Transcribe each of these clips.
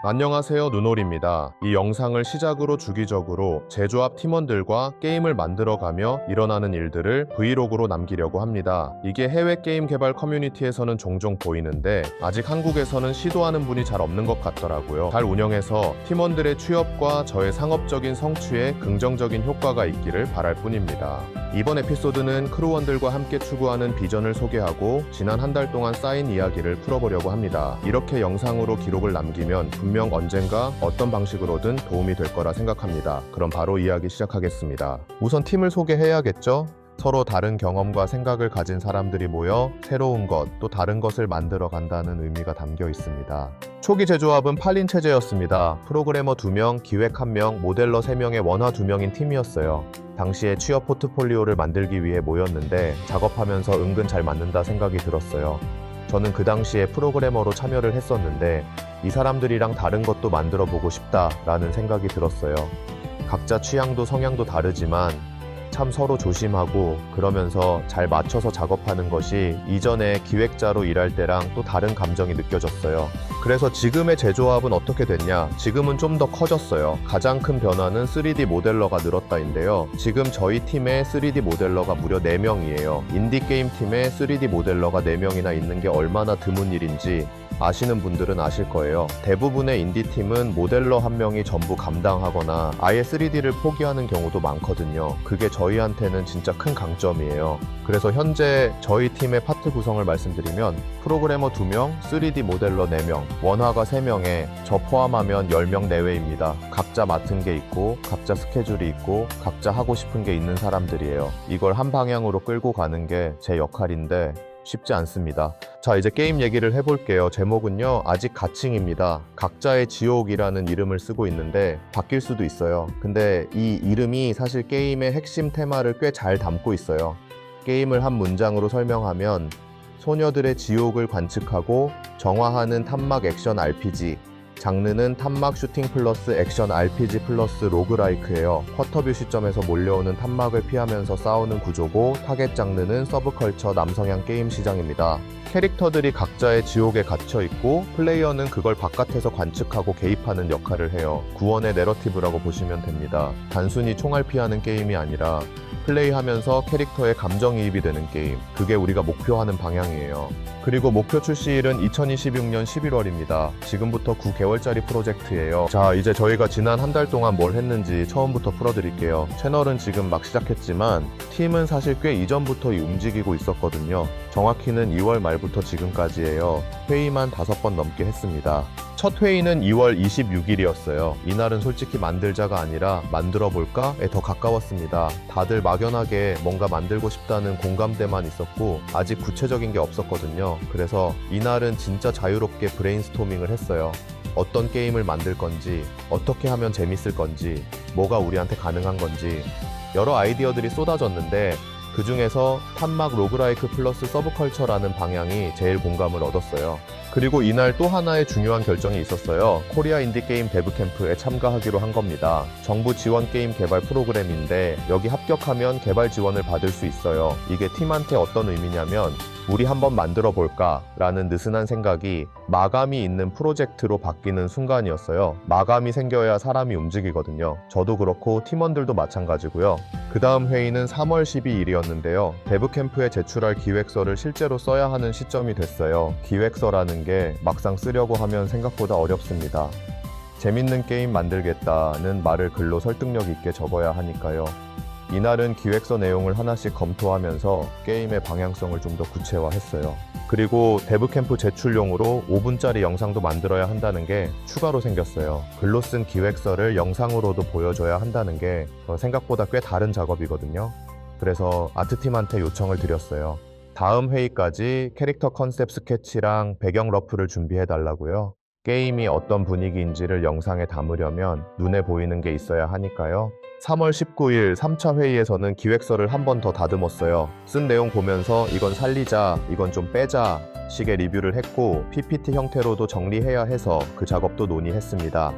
안녕하세요, 누놀입니다. 이 영상을 시작으로 주기적으로 제조합 팀원들과 게임을 만들어가며 일어나는 일들을 브이로그로 남기려고 합니다. 이게 해외 게임 개발 커뮤니티에서는 종종 보이는데 아직 한국에서는 시도하는 분이 잘 없는 것 같더라고요. 잘 운영해서 팀원들의 취업과 저의 상업적인 성취에 긍정적인 효과가 있기를 바랄 뿐입니다. 이번 에피소드는 크루원들과 함께 추구하는 비전을 소개하고 지난 한 달 동안 쌓인 이야기를 풀어보려고 합니다. 이렇게 영상으로 기록을 남기면 분명 언젠가 어떤 방식으로든 도움이 될 거라 생각합니다. 그럼 바로 이야기 시작하겠습니다. 우선 팀을 소개해야겠죠? 서로 다른 경험과 생각을 가진 사람들이 모여 새로운 것, 또 다른 것을 만들어 간다는 의미가 담겨 있습니다. 초기 제조합은 8인 체제였습니다. 프로그래머 2명, 기획 1명, 모델러 3명의 원화 2명인 팀이었어요. 당시에 취업 포트폴리오를 만들기 위해 모였는데 작업하면서 은근 잘 맞는다 생각이 들었어요. 저는 그 당시에 프로그래머로 참여를 했었는데 이 사람들이랑 다른 것도 만들어 보고 싶다라는 생각이 들었어요. 각자 취향도 성향도 다르지만 참 서로 조심하고 그러면서 잘 맞춰서 작업하는 것이 이전에 기획자로 일할 때랑 또 다른 감정이 느껴졌어요. 그래서 지금의 제조합은 어떻게 됐냐? 지금은 좀 더 커졌어요. 가장 큰 변화는 3D 모델러가 늘었다인데요. 지금 저희 팀의 3D 모델러가 무려 4명이에요. 인디게임 팀에 3D 모델러가 4명이나 있는 게 얼마나 드문 일인지 아시는 분들은 아실 거예요. 대부분의 인디팀은 모델러 1명이 전부 감당하거나 아예 3D를 포기하는 경우도 많거든요. 그게 저희한테는 진짜 큰 강점이에요. 그래서 현재 저희 팀의 파트 구성을 말씀드리면 프로그래머 2명, 3D 모델러 4명, 원화가 3명에 저 포함하면 10명 내외입니다. 각자 맡은 게 있고 각자 스케줄이 있고 각자 하고 싶은 게 있는 사람들이에요. 이걸 한 방향으로 끌고 가는 게 제 역할인데 쉽지 않습니다. 자, 이제 게임 얘기를 해볼게요. 제목은요, 아직 가칭입니다. 각자의 지옥이라는 이름을 쓰고 있는데 바뀔 수도 있어요. 근데 이 이름이 사실 게임의 핵심 테마를 꽤 잘 담고 있어요. 게임을 한 문장으로 설명하면 소녀들의 지옥을 관측하고 정화하는 탐막 액션 RPG, 장르는 탐막 슈팅 플러스 액션 RPG 플러스 로그라이크예요. 쿼터뷰 시점에서 몰려오는 탐막을 피하면서 싸우는 구조고 타겟 장르는 서브컬처 남성향 게임 시장입니다. 캐릭터들이 각자의 지옥에 갇혀 있고 플레이어는 그걸 바깥에서 관측하고 개입하는 역할을 해요. 구원의 내러티브라고 보시면 됩니다. 단순히 총알 피하는 게임이 아니라 플레이하면서 캐릭터의 감정이입이 되는 게임, 그게 우리가 목표하는 방향이에요. 그리고 목표 출시일은 2026년 11월입니다. 지금부터 9개월짜리 프로젝트예요. 자, 이제 저희가 지난 한 달 동안 뭘 했는지 처음부터 풀어드릴게요. 채널은 지금 막 시작했지만 팀은 사실 꽤 이전부터 움직이고 있었거든요. 정확히는 2월 말부터 지금까지예요. 회의만 5번 넘게 했습니다. 첫 회의는 2월 26일이었어요. 이날은 솔직히 만들자가 아니라 만들어 볼까에 더 가까웠습니다. 다들 막연하게 뭔가 만들고 싶다는 공감대만 있었고 아직 구체적인 게 없었거든요. 그래서 이날은 진짜 자유롭게 브레인스토밍을 했어요. 어떤 게임을 만들 건지, 어떻게 하면 재밌을 건지, 뭐가 우리한테 가능한 건지 여러 아이디어들이 쏟아졌는데 그 중에서 탐막 로그라이크 플러스 서브컬처라는 방향이 제일 공감을 얻었어요. 그리고 이날 또 하나의 중요한 결정이 있었어요. 코리아 인디게임 데브캠프에 참가하기로 한 겁니다. 정부 지원 게임 개발 프로그램인데 여기 합격하면 개발 지원을 받을 수 있어요. 이게 팀한테 어떤 의미냐면 우리 한번 만들어 볼까? 라는 느슨한 생각이 마감이 있는 프로젝트로 바뀌는 순간이었어요. 마감이 생겨야 사람이 움직이거든요. 저도 그렇고 팀원들도 마찬가지고요. 그 다음 회의는 3월 12일이었는데요. 데브캠프에 제출할 기획서를 실제로 써야 하는 시점이 됐어요. 기획서라는 게 막상 쓰려고 하면 생각보다 어렵습니다. 재밌는 게임 만들겠다는 말을 글로 설득력 있게 적어야 하니까요. 이날은 기획서 내용을 하나씩 검토하면서 게임의 방향성을 좀 더 구체화했어요. 그리고 데브캠프 제출용으로 5분짜리 영상도 만들어야 한다는 게 추가로 생겼어요. 글로 쓴 기획서를 영상으로도 보여줘야 한다는 게 생각보다 꽤 다른 작업이거든요. 그래서 아트팀한테 요청을 드렸어요. 다음 회의까지 캐릭터 컨셉 스케치랑 배경 러프를 준비해달라고요. 게임이 어떤 분위기인지를 영상에 담으려면 눈에 보이는 게 있어야 하니까요. 3월 19일 3차 회의에서는 기획서를 한 번 더 다듬었어요. 쓴 내용 보면서 이건 살리자, 이건 좀 빼자 식의 리뷰를 했고 PPT 형태로도 정리해야 해서 그 작업도 논의했습니다.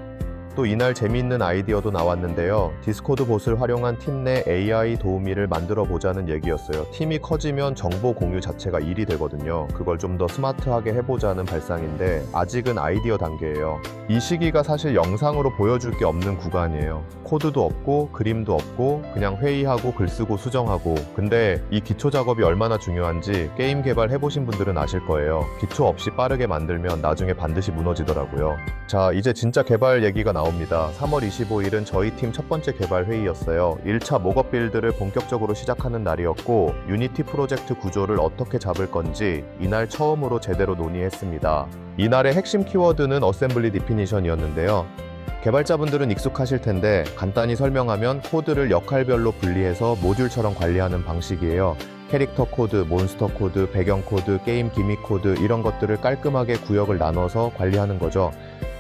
또 이날 재미있는 아이디어도 나왔는데요. 디스코드 봇을 활용한 팀 내 AI 도우미를 만들어 보자는 얘기였어요. 팀이 커지면 정보 공유 자체가 일이 되거든요. 그걸 좀 더 스마트하게 해보자는 발상인데 아직은 아이디어 단계예요. 이 시기가 사실 영상으로 보여줄 게 없는 구간이에요. 코드도 없고 그림도 없고 그냥 회의하고 글 쓰고 수정하고. 근데 이 기초 작업이 얼마나 중요한지 게임 개발 해보신 분들은 아실 거예요. 기초 없이 빠르게 만들면 나중에 반드시 무너지더라고요. 자, 이제 진짜 개발 얘기가 나옵니다. 3월 25일은 저희 팀 첫 번째 개발 회의였어요. 1차 목업 빌드를 본격적으로 시작하는 날이었고 유니티 프로젝트 구조를 어떻게 잡을 건지 이날 처음으로 제대로 논의했습니다. 이날의 핵심 키워드는 어셈블리 디피니션이었는데요. 개발자분들은 익숙하실 텐데 간단히 설명하면 코드를 역할별로 분리해서 모듈처럼 관리하는 방식이에요. 캐릭터 코드, 몬스터 코드, 배경 코드, 게임 기믹 코드 이런 것들을 깔끔하게 구역을 나눠서 관리하는 거죠.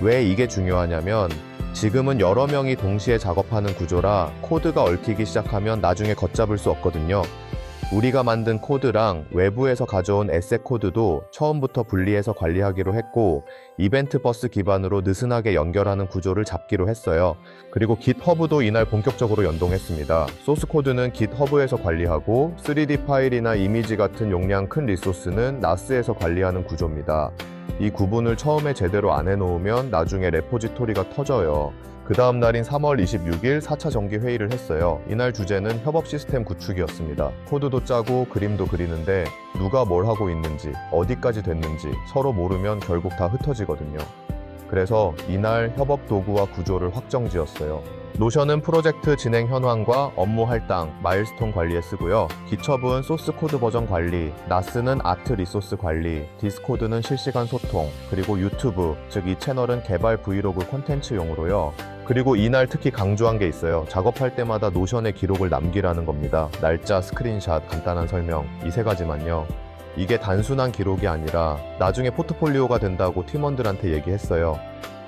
왜 이게 중요하냐면 지금은 여러 명이 동시에 작업하는 구조라 코드가 얽히기 시작하면 나중에 걷잡을 수 없거든요. 우리가 만든 코드랑 외부에서 가져온 에셋 코드도 처음부터 분리해서 관리하기로 했고 이벤트 버스 기반으로 느슨하게 연결하는 구조를 잡기로 했어요. 그리고 깃허브도 이날 본격적으로 연동했습니다. 소스 코드는 깃허브에서 관리하고 3D 파일이나 이미지 같은 용량 큰 리소스는 나스에서 관리하는 구조입니다. 이 구분을 처음에 제대로 안 해놓으면 나중에 레포지토리가 터져요. 그 다음 날인 3월 26일 4차 정기 회의를 했어요. 이날 주제는 협업 시스템 구축이었습니다. 코드도 짜고 그림도 그리는데 누가 뭘 하고 있는지, 어디까지 됐는지 서로 모르면 결국 다 흩어지거든요. 그래서 이날 협업 도구와 구조를 확정지었어요. 노션은 프로젝트 진행 현황과 업무 할당, 마일스톤 관리에 쓰고요. 기첩은 소스 코드 버전 관리, 나스는 아트 리소스 관리, 디스코드는 실시간 소통, 그리고 유튜브, 즉 이 채널은 개발 브이로그 콘텐츠용으로요. 그리고 이날 특히 강조한 게 있어요. 작업할 때마다 노션에 기록을 남기라는 겁니다. 날짜, 스크린샷, 간단한 설명, 이 세 가지만요. 이게 단순한 기록이 아니라 나중에 포트폴리오가 된다고 팀원들한테 얘기했어요.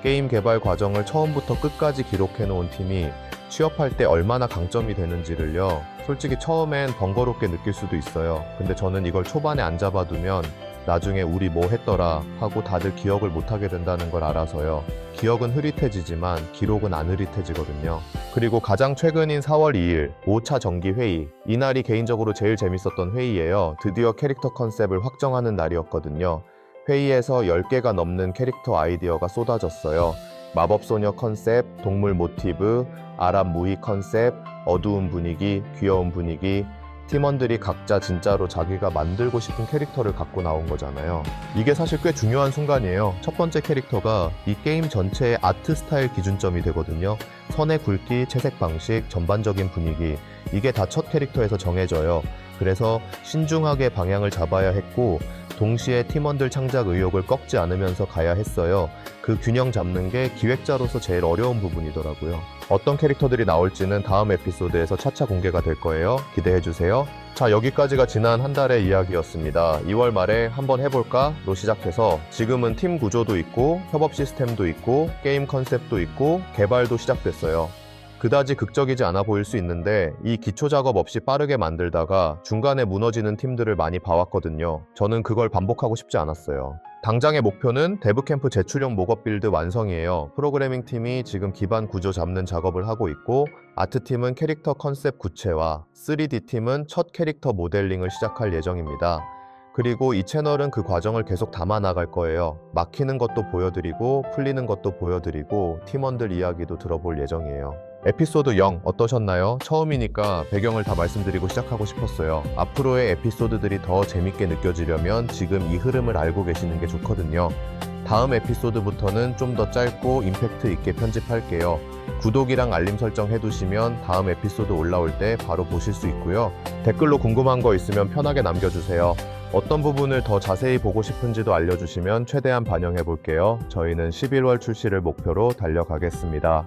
게임 개발 과정을 처음부터 끝까지 기록해 놓은 팀이 취업할 때 얼마나 강점이 되는지를요. 솔직히 처음엔 번거롭게 느낄 수도 있어요. 근데 저는 이걸 초반에 안 잡아두면 나중에 우리 뭐 했더라 하고 다들 기억을 못하게 된다는 걸 알아서요. 기억은 흐릿해지지만 기록은 안 흐릿해지거든요. 그리고 가장 최근인 4월 2일 5차 정기 회의. 이날이 개인적으로 제일 재밌었던 회의예요. 드디어 캐릭터 컨셉을 확정하는 날이었거든요. 회의에서 10개가 넘는 캐릭터 아이디어가 쏟아졌어요. 마법소녀 컨셉, 동물 모티브, 아랍 무희 컨셉, 어두운 분위기, 귀여운 분위기. 팀원들이 각자 진짜로 자기가 만들고 싶은 캐릭터를 갖고 나온 거잖아요. 이게 사실 꽤 중요한 순간이에요. 첫 번째 캐릭터가 이 게임 전체의 아트 스타일 기준점이 되거든요. 선의 굵기, 채색 방식, 전반적인 분위기. 이게 다 첫 캐릭터에서 정해져요. 그래서 신중하게 방향을 잡아야 했고 동시에 팀원들 창작 의욕을 꺾지 않으면서 가야 했어요. 그 균형 잡는 게 기획자로서 제일 어려운 부분이더라고요. 어떤 캐릭터들이 나올지는 다음 에피소드에서 차차 공개가 될 거예요. 기대해주세요. 자, 여기까지가 지난 한 달의 이야기였습니다. 2월 말에 한번 해볼까로 시작해서 지금은 팀 구조도 있고 협업 시스템도 있고 게임 컨셉도 있고 개발도 시작됐어요. 그다지 극적이지 않아 보일 수 있는데 이 기초 작업 없이 빠르게 만들다가 중간에 무너지는 팀들을 많이 봐왔거든요. 저는 그걸 반복하고 싶지 않았어요. 당장의 목표는 데브캠프 제출용 목업 빌드 완성이에요. 프로그래밍 팀이 지금 기반 구조 잡는 작업을 하고 있고 아트팀은 캐릭터 컨셉 구체화, 3D팀은 첫 캐릭터 모델링을 시작할 예정입니다. 그리고 이 채널은 그 과정을 계속 담아 나갈 거예요. 막히는 것도 보여드리고 풀리는 것도 보여드리고 팀원들 이야기도 들어볼 예정이에요. 에피소드 0 어떠셨나요? 처음이니까 배경을 다 말씀드리고 시작하고 싶었어요. 앞으로의 에피소드들이 더 재밌게 느껴지려면 지금 이 흐름을 알고 계시는 게 좋거든요. 다음 에피소드부터는 좀 더 짧고 임팩트 있게 편집할게요. 구독이랑 알림 설정 해두시면 다음 에피소드 올라올 때 바로 보실 수 있고요. 댓글로 궁금한 거 있으면 편하게 남겨주세요. 어떤 부분을 더 자세히 보고 싶은지도 알려주시면 최대한 반영해 볼게요. 저희는 11월 출시를 목표로 달려가겠습니다.